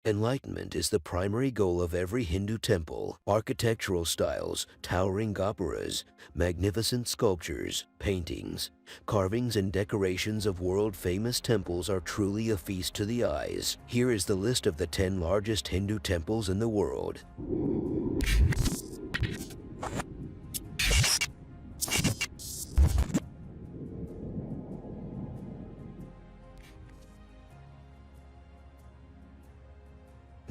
Enlightenment is the primary goal of every Hindu temple. Architectural styles, towering gopuras, magnificent sculptures, paintings, carvings and decorations of world-famous temples are truly a feast to the eyes. Here is the list of the 10 largest Hindu temples in the world.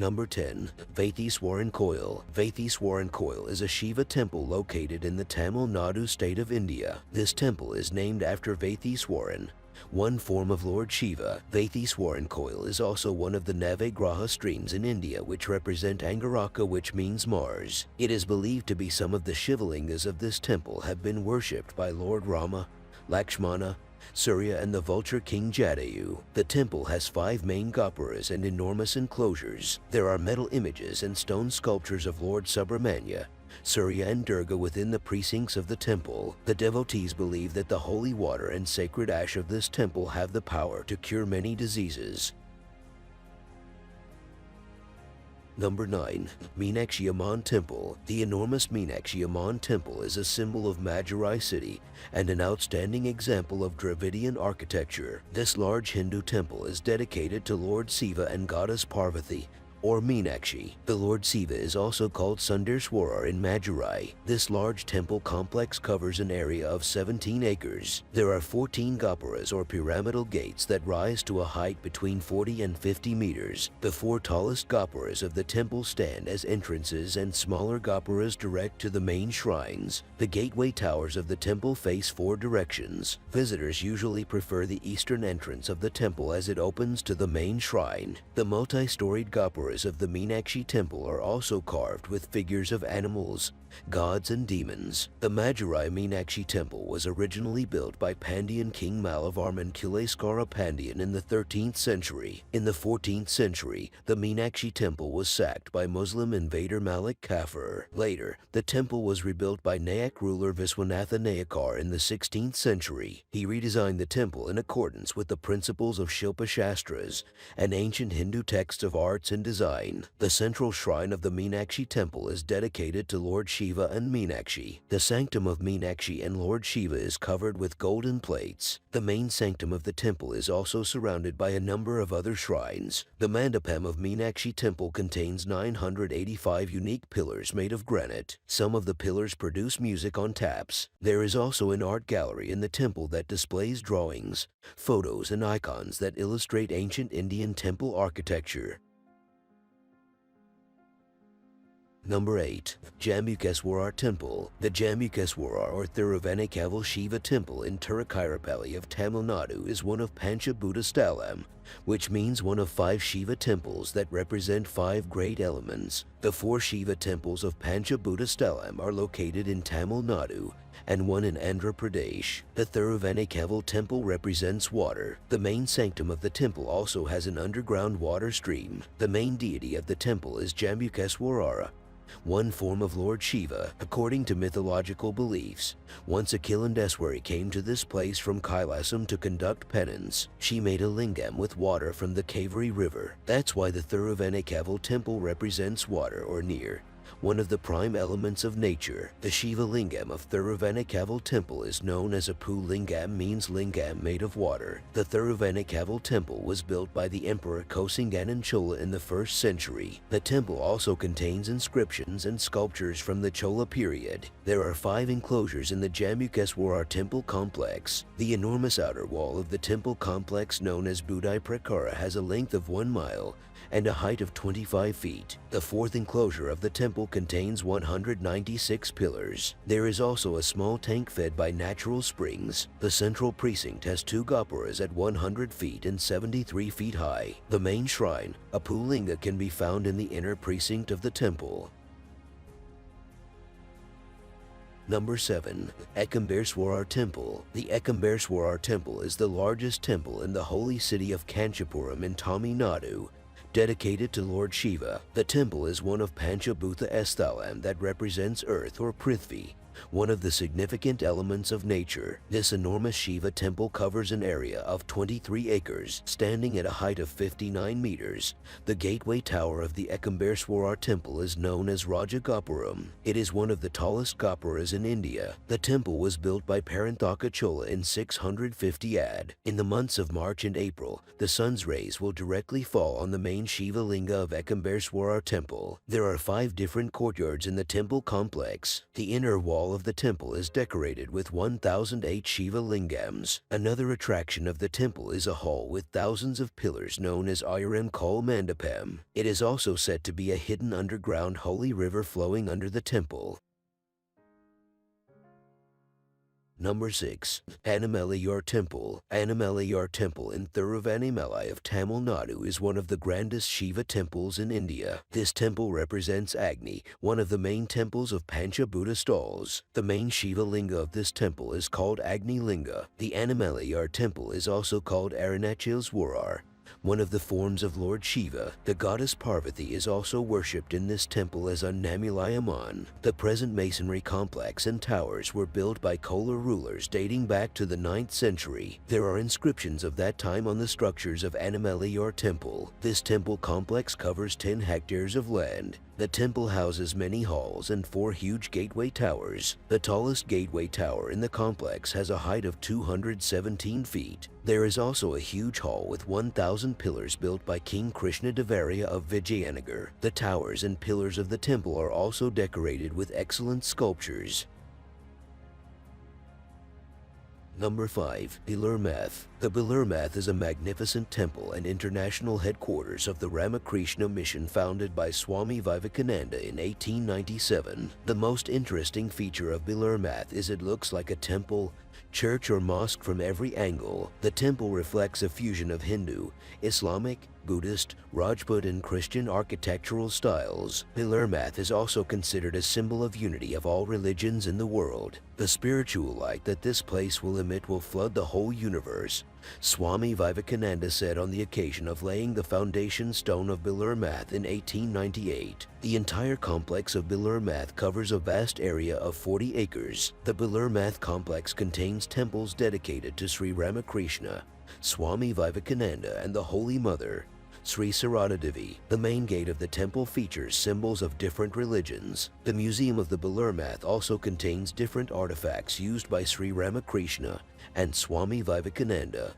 Number 10. Vaitheeswaran Koil. Vaitheeswaran Koil is a Shiva temple located in the Tamil Nadu state of India. This temple is named after Vaitheeswaran, one form of Lord Shiva. Vaitheeswaran Koil is also one of the Navagraha streams in India which represent Angaraka, which means Mars. It is believed to be some of the Shivalingas of this temple have been worshipped by Lord Rama, Lakshmana, Surya and the vulture king Jadayu. The temple has 5 main gopuras and enormous enclosures. There are metal images and stone sculptures of Lord Subramanya, Surya and Durga within the precincts of the temple. The devotees believe that the holy water and sacred ash of this temple have the power to cure many diseases. Number 9. Meenakshi Amman Temple. The enormous Meenakshi Amman Temple is a symbol of Madurai city and an outstanding example of Dravidian architecture. This large Hindu temple is dedicated to Lord Shiva and goddess Parvati, or Meenakshi. The Lord Shiva is also called Sundarswarar in Madurai. This large temple complex covers an area of 17 acres. There are 14 gopuras or pyramidal gates that rise to a height between 40 and 50 meters. The 4 tallest gopuras of the temple stand as entrances and smaller gopuras direct to the main shrines. The gateway towers of the temple face 4 directions. Visitors usually prefer the eastern entrance of the temple as it opens to the main shrine. The multi-storied gopuras of the Meenakshi temple are also carved with figures of animals, gods and demons. The Madurai Meenakshi temple was originally built by Pandyan king Malavarman Kuleskara Pandyan in the 13th century. In the 14th century, the Meenakshi temple was sacked by Muslim invader Malik Kafur. Later, the temple was rebuilt by Nayak ruler Viswanatha Nayakar in the 16th century. He redesigned the temple in accordance with the principles of Shilpa Shastras, an ancient Hindu text of arts and design. The central shrine of the Meenakshi temple is dedicated to Lord Shiva and Meenakshi. The sanctum of Meenakshi and Lord Shiva is covered with golden plates. The main sanctum of the temple is also surrounded by a number of other shrines. The mandapam of Meenakshi temple contains 985 unique pillars made of granite. Some of the pillars produce music on taps. There is also an art gallery in the temple that displays drawings, photos and icons that illustrate ancient Indian temple architecture. Number 8. Jambukeswarar Temple. The Jambukeswarar or Thiruvannaikavel Shiva Temple in Tiruchirappalli of Tamil Nadu is one of Panchabhuta Stalam, which means one of 5 Shiva temples that represent 5 great elements. The 4 Shiva temples of Panchabhuta Stalam are located in Tamil Nadu and one in Andhra Pradesh. The Thiruvannaikavel temple represents water. The main sanctum of the temple also has an underground water stream. The main deity of the temple is Jambukeswarar, one form of Lord Shiva. According to mythological beliefs, once Akshardham came to this place from Kailasam to conduct penance. She made a lingam with water from the Kaveri river. That's why the Thiruvannaikavel temple represents water or near, one of the prime elements of nature. The Shiva Lingam of Thiruvannaikavel temple is known as a Pu Lingam, means lingam made of water. The Thiruvannaikavel temple was built by the Emperor Kosinganan Chola in the 1st century. The temple also contains inscriptions and sculptures from the Chola period. There are 5 enclosures in the Jambukeswarar temple complex. The enormous outer wall of the temple complex known as Budai Prakara has a length of 1 mile and a height of 25 feet. The 4th enclosure of the temple contains 196 pillars. There is also a small tank fed by natural springs. The central precinct has 2 gopuras at 100 feet and 73 feet high. The main shrine, a Pulinga, can be found in the inner precinct of the temple. Number 7. Ekambareswarar Temple. The Ekambareswarar Temple is the largest temple in the holy city of Kanchipuram in Tamil Nadu, dedicated to Lord Shiva. The temple is one of Panchabhuta Sthalam that represents earth or Prithvi, one of the significant elements of nature. This enormous Shiva temple covers an area of 23 acres, standing at a height of 59 meters. The gateway tower of the Ekambareswarar temple is known as Raja Gopuram. It is one of the tallest gopuras in India. The temple was built by Paranthaka Chola in 650 AD. In the months of March and April, the sun's rays will directly fall on the main Shiva Linga of Ekambareswarar temple. There are 5 different courtyards in the temple complex. The inner wall of the temple is decorated with 1008 Shiva lingams. Another attraction of the temple is a hall with thousands of pillars known as Ayaram Kol Mandapam. It is also said to be a hidden underground holy river flowing under the temple. Number 6. Annamalaiyar Temple. Annamalaiyar Temple in Thiruvannamalai of Tamil Nadu is one of the grandest Shiva temples in India. This temple represents Agni, one of the main temples of Panchabhuta stalls. The main Shiva Linga of this temple is called Agni Linga. The Annamalaiyar Temple is also called Arunachaleswarar, one of the forms of Lord Shiva. The goddess Parvati is also worshipped in this temple as Annamalaiyar Amman. The present masonry complex and towers were built by Koil rulers dating back to the 9th century. There are inscriptions of that time on the structures of Annamalaiyar temple. This temple complex covers 10 hectares of land. The temple houses many halls and 4 huge gateway towers. The tallest gateway tower in the complex has a height of 217 feet. There is also a huge hall with 1,000 pillars built by King Krishna Devaraya of Vijayanagar. The towers and pillars of the temple are also decorated with excellent sculptures. Number 5. Belur Math. The Belur Math is a magnificent temple and international headquarters of the Ramakrishna mission founded by Swami Vivekananda in 1897. The most interesting feature of Belur Math is it looks like a temple, church or mosque from every angle. The temple reflects a fusion of Hindu, Islamic, Buddhist, Rajput and Christian architectural styles. Belur Math is also considered a symbol of unity of all religions in the world. The spiritual light that this place will emit will flood the whole universe. Swami Vivekananda said on the occasion of laying the foundation stone of Belur Math in 1898. The entire complex of Belur Math covers a vast area of 40 acres. The Belur Math complex contains temples dedicated to Sri Ramakrishna, Swami Vivekananda and the Holy Mother, Sri Saradadevi. The main gate of the temple features symbols of different religions. The Museum of the Belur Math also contains different artifacts used by Sri Ramakrishna and Swami Vivekananda.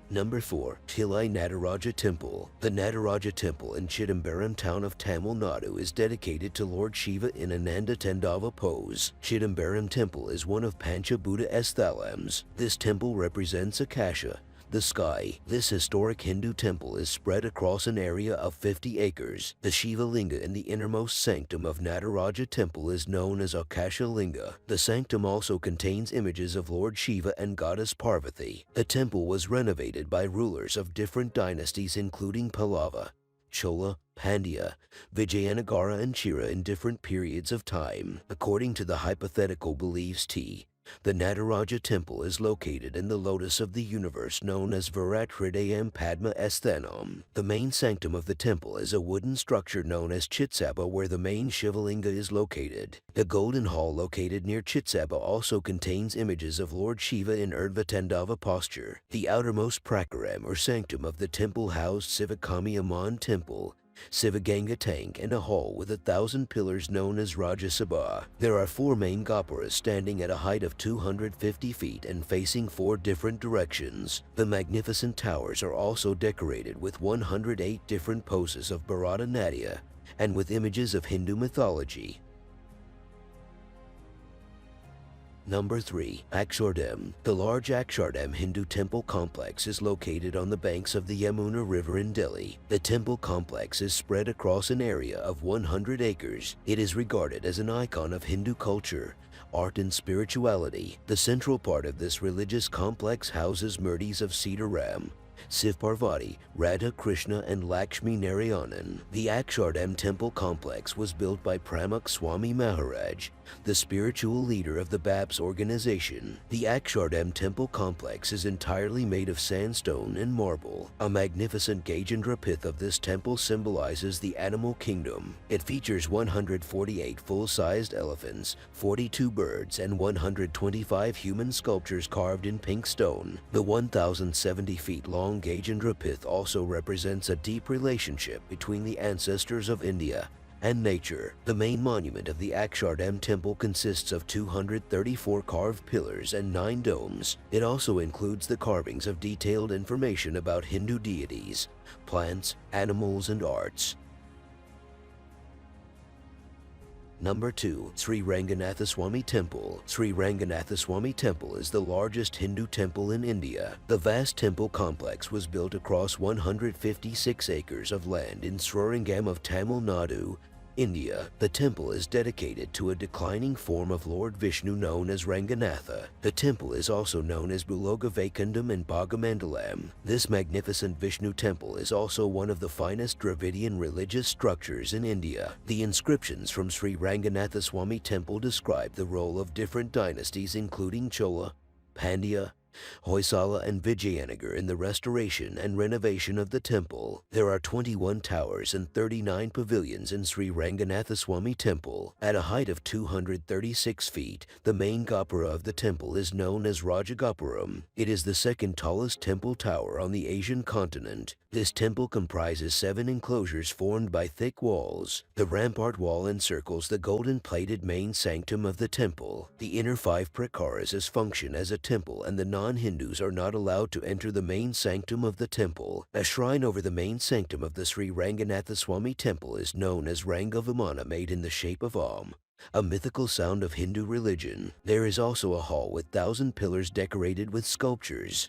Number 4. Thillai Nadaraja Temple. The Nadaraja Temple in Chidambaram town of Tamil Nadu is dedicated to Lord Shiva in Ananda Tandava pose. Chidambaram Temple is one of Panchabhuta sthalams. This temple represents Akasha, the sky. This historic Hindu temple is spread across an area of 50 acres. The Shiva Linga in the innermost sanctum of Nadaraja temple is known as Akasha Linga. The sanctum also contains images of Lord Shiva and goddess Parvati. The temple was renovated by rulers of different dynasties including Pallava, Chola, Pandya, Vijayanagara and Chera in different periods of time. According to the hypothetical beliefs the Nadaraja temple is located in the lotus of the universe known as Virat Hridayam Padma Asthanam. The main sanctum of the temple is a wooden structure known as Chitsabha where the main Shivalinga is located. The golden hall located near Chitsabha also contains images of Lord Shiva in Urdhva Tandava posture. The outermost prakaram or sanctum of the temple housed Sivakami Amman temple, Sivaganga tank and a hall with 1,000 pillars known as Rajya Sabha. There are 4 main gopuras standing at a height of 250 feet and facing 4 different directions. The magnificent towers are also decorated with 108 different poses of Bharatanatyam and with images of Hindu mythology. Number 3. Akshardham. The large Akshardham Hindu temple complex is located on the banks of the Yamuna River in Delhi. The temple complex is spread across an area of 100 acres. It is regarded as an icon of Hindu culture, art and spirituality. The central part of this religious complex houses murtis of Sitaram, Sivparvati, Radha Krishna and Lakshmi Narayanan. The Akshardham temple complex was built by Pramuch Swami Maharaj, the spiritual leader of the BAPS organization. The Akshardham temple complex is entirely made of sandstone and marble. A magnificent Gajendra pith of this temple symbolizes the animal kingdom. It features 148 full-sized elephants, 42 birds, and 125 human sculptures carved in pink stone. The 1,070 feet long Gajendra pith also represents a deep relationship between the ancestors of India and nature. The main monument of the Akshardham temple consists of 234 carved pillars and 9 domes. It also includes the carvings of detailed information about Hindu deities, plants, animals, and arts. Number 2. Sri Ranganathaswami Temple. Sri Ranganathaswami Temple is the largest Hindu temple in India. The vast temple complex was built across 156 acres of land in Srirangam of Tamil Nadu, India. The temple is dedicated to a declining form of Lord Vishnu known as Ranganatha. The temple is also known as Bulogavaikundam and Bhagamandalam. This magnificent Vishnu temple is also one of the finest Dravidian religious structures in India. The inscriptions from Sri Ranganathaswami Temple describe the role of different dynasties including Chola, Pandya, Hoysala and Vijayanagar in the restoration and renovation of the temple. There are 21 towers and 39 pavilions in Sri Ranganathaswami Temple. At a height of 236 feet, the main gopura of the temple is known as Rajagopuram. It is the second tallest temple tower on the Asian continent. This temple comprises 7 enclosures formed by thick walls. The rampart wall encircles the golden-plated main sanctum of the temple. The inner 5 prakaras function as a temple, and the non-Hindus are not allowed to enter the main sanctum of the temple. A shrine over the main sanctum of the Sri Ranganathaswami Temple is known as Rangavimana, made in the shape of Om, a mythical sound of Hindu religion. There is also a hall with 1,000 pillars decorated with sculptures.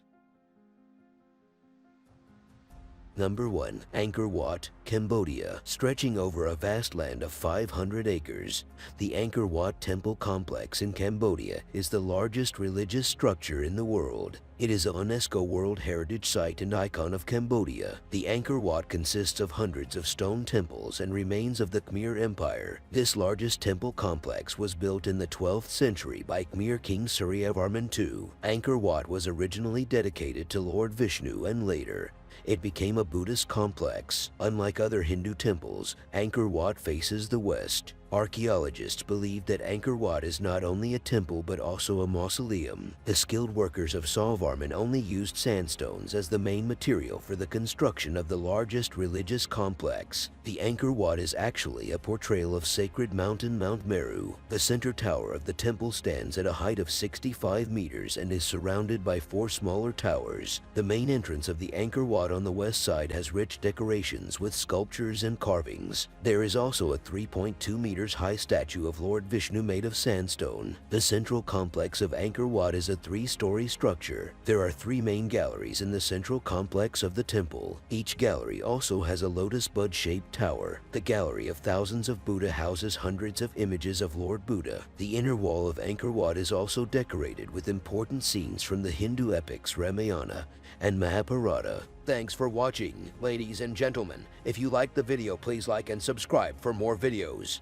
Number 1. Angkor Wat, Cambodia. Stretching over a vast land of 500 acres, the Angkor Wat Temple complex in Cambodia is the largest religious structure in the world. It is a UNESCO World Heritage Site and icon of Cambodia. The Angkor Wat consists of hundreds of stone temples and remains of the Khmer Empire. This largest temple complex was built in the 12th century by Khmer King Srirangam II. Angkor Wat was originally dedicated to Lord Vishnu, and later it became a Buddhist complex. Unlike other Hindu temples, Angkor Wat faces the west. Archaeologists believe that Angkor Wat is not only a temple but also a mausoleum. The skilled workers of Salvarman only used sandstones as the main material for the construction of the largest religious complex. The Angkor Wat is actually a portrayal of sacred mountain Mount Meru. The center tower of the temple stands at a height of 65 meters and is surrounded by 4 smaller towers. The main entrance of the Angkor Wat on the west side has rich decorations with sculptures and carvings. There is also a 3.2 meter high statue of Lord Vishnu made of sandstone. The central complex of Angkor Wat is a 3-story structure. There are 3 main galleries in the central complex of the temple. Each gallery also has a lotus bud-shaped tower. The Gallery of Thousands of Buddha houses hundreds of images of Lord Buddha. The inner wall of Angkor Wat is also decorated with important scenes from the Hindu epics Ramayana and Mahabharata. Thanks for watching, ladies and gentlemen. If you liked the video, please like and subscribe for more videos.